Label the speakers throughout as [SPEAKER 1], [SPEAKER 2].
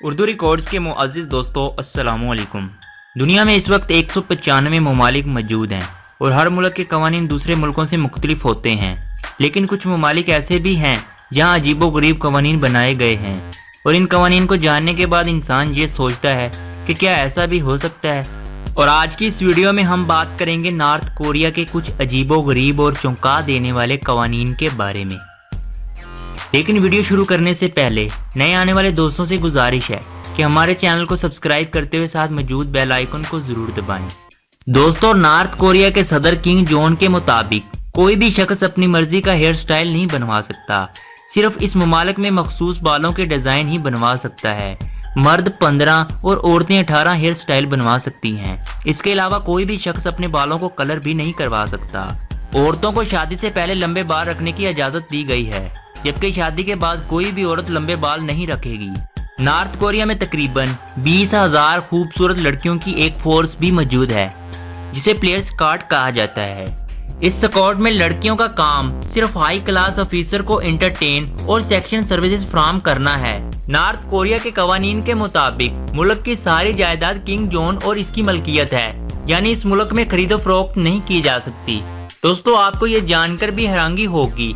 [SPEAKER 1] Urdu records کے معزز دوستو السلام علیکم۔ دنیا میں اس وقت 195 ممالک موجود ہیں اور ہر ملک کے قوانین دوسرے ملکوں سے مختلف ہوتے ہیں، لیکن کچھ ممالک ایسے بھی ہیں جہاں عجیب و غریب قوانین بنائے گئے ہیں، اور ان قوانین کو جاننے کے بعد انسان یہ سوچتا ہے کہ کیا ایسا بھی ہو سکتا ہے۔ اور آج کی اس ویڈیو میں ہم بات کریں گے نارتھ کوریا کے کچھ عجیب و غریب اور چونکا دینے والے قوانین کے بارے میں۔ لیکن ویڈیو شروع کرنے سے پہلے نئے آنے والے دوستوں سے گزارش ہے کہ ہمارے چینل کو سبسکرائب کرتے ہوئے ساتھ موجود بیل آئیکن کو ضرور دبائیں۔ دوستو، نارتھ کوریا کے صدر کنگ جون کے مطابق کوئی بھی شخص اپنی مرضی کا ہیئر سٹائل نہیں بنوا سکتا، صرف اس ممالک میں مخصوص بالوں کے ڈیزائن ہی بنوا سکتا ہے۔ مرد 15 اور عورتیں 18 ہیئر سٹائل بنوا سکتی ہیں۔ اس کے علاوہ کوئی بھی شخص اپنے بالوں کو کلر بھی نہیں کروا سکتا۔ عورتوں کو شادی سے پہلے لمبے بال رکھنے کی اجازت دی گئی ہے، جبکہ شادی کے بعد کوئی بھی عورت لمبے بال نہیں رکھے گی۔ نارتھ کوریا میں تقریباً 20,000 خوبصورت لڑکیوں کی ایک فورس بھی موجود ہے جسے پلیئر اسکواڈ کہا جاتا ہے۔ اس اسکواڈ میں لڑکیوں کا کام صرف ہائی کلاس آفیسر کو انٹرٹین اور سیکشن سروسز فراہم کرنا ہے۔ نارتھ کوریا کے قوانین کے مطابق ملک کی ساری جائیداد کنگ جون اور اس کی ملکیت ہے، یعنی اس ملک میں خرید و فروخت نہیں کی جا سکتی۔ دوستو، آپ کو یہ جان کر بھی حیرانگی ہوگی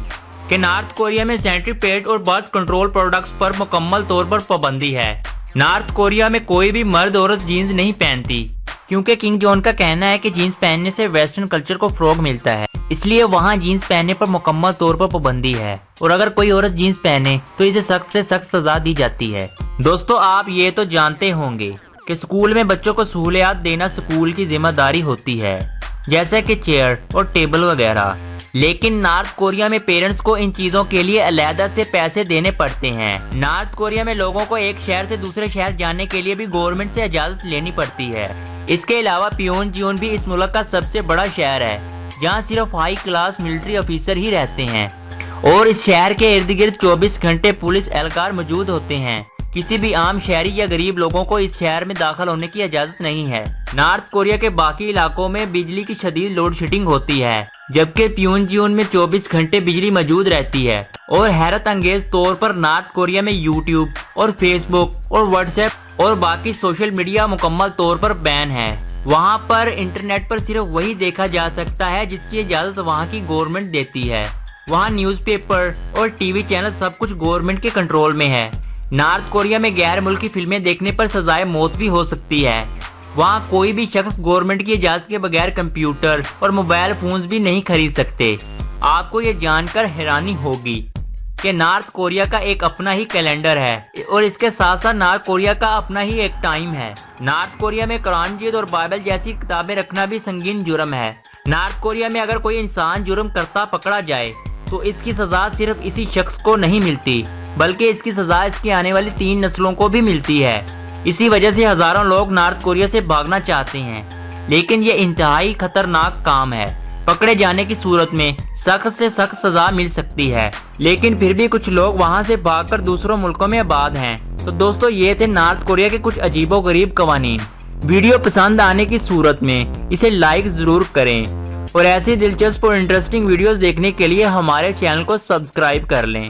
[SPEAKER 1] کہ نارتھ کوریا میں سینٹری پیڈ اور برتھ کنٹرول پروڈکٹس پر مکمل طور پر پابندی ہے۔ نارتھ کوریا میں کوئی بھی مرد عورت جینز نہیں پہنتی، کیونکہ کنگ جون کا کہنا ہے کہ جینز پہننے سے ویسٹرن کلچر کو فروغ ملتا ہے، اس لیے وہاں جینز پہننے پر مکمل طور پر پابندی ہے، اور اگر کوئی عورت جینز پہنے تو اسے سخت سے سخت سزا دی جاتی ہے۔ دوستو، آپ یہ تو جانتے ہوں گے کہ اسکول میں بچوں کو سہولیات دینا اسکول کی ذمہ داری ہوتی ہے، جیسے کہ چیئر اور ٹیبل وغیرہ، لیکن نارتھ کوریا میں پیرنٹس کو ان چیزوں کے لیے علیحدہ سے پیسے دینے پڑتے ہیں۔ نارتھ کوریا میں لوگوں کو ایک شہر سے دوسرے شہر جانے کے لیے بھی گورنمنٹ سے اجازت لینی پڑتی ہے۔ اس کے علاوہ پیون جیون بھی اس ملک کا سب سے بڑا شہر ہے، جہاں صرف ہائی کلاس ملٹری آفیسر ہی رہتے ہیں، اور اس شہر کے ارد گرد 24 گھنٹے پولیس اہلکار موجود ہوتے ہیں۔ کسی بھی عام شہری یا غریب لوگوں کو اس شہر میں داخل ہونے کی اجازت نہیں ہے۔ نارتھ کوریا کے باقی علاقوں میں بجلی کی شدید لوڈ شیڈنگ ہوتی ہے، جبکہ پیون جیون میں 24 گھنٹے بجلی موجود رہتی ہے، اور حیرت انگیز طور پر نارتھ کوریا میں یوٹیوب اور فیس بک اور واٹس ایپ اور باقی سوشل میڈیا مکمل طور پر بین ہے۔ وہاں پر انٹرنیٹ پر صرف وہی دیکھا جا سکتا ہے جس کی اجازت وہاں کی گورنمنٹ دیتی ہے۔ وہاں نیوز پیپر اور ٹی وی چینل سب کچھ گورنمنٹ کے کنٹرول میں ہے۔ نارتھ کوریا میں غیر ملکی فلمیں دیکھنے پر سزائے موت بھی ہو سکتی ہے۔ وہاں کوئی بھی شخص گورنمنٹ کی اجازت کے بغیر کمپیوٹر اور موبائل فونز بھی نہیں خرید سکتے۔ آپ کو یہ جان کر حیرانی ہوگی کہ نارتھ کوریا کا ایک اپنا ہی کیلنڈر ہے، اور اس کے ساتھ ساتھ نارتھ کوریا کا اپنا ہی ایک ٹائم ہے۔ نارتھ کوریا میں قرآن مجید اور بائبل جیسی کتابیں رکھنا بھی سنگین جرم ہے۔ نارتھ کوریا میں اگر کوئی انسان جرم کرتا پکڑا جائے تو اس کی سزا صرف اسی شخص کو نہیں ملتی، بلکہ اس کی سزا اس کی آنے والی 3 نسلوں کو بھی ملتی ہے۔ اسی وجہ سے ہزاروں لوگ نارتھ کوریا سے بھاگنا چاہتے ہیں، لیکن یہ انتہائی خطرناک کام ہے۔ پکڑے جانے کی صورت میں سخت سے سخت سزا مل سکتی ہے، لیکن پھر بھی کچھ لوگ وہاں سے بھاگ کر دوسروں ملکوں میں آباد ہیں۔ تو دوستو، یہ تھے نارتھ کوریا کے کچھ عجیب و غریب قوانین۔ ویڈیو پسند آنے کی صورت میں اسے لائک ضرور کریں، اور ایسی دلچسپ اور انٹرسٹنگ ویڈیوز دیکھنے کے لیے ہمارے چینل کو سبسکرائب کر لیں۔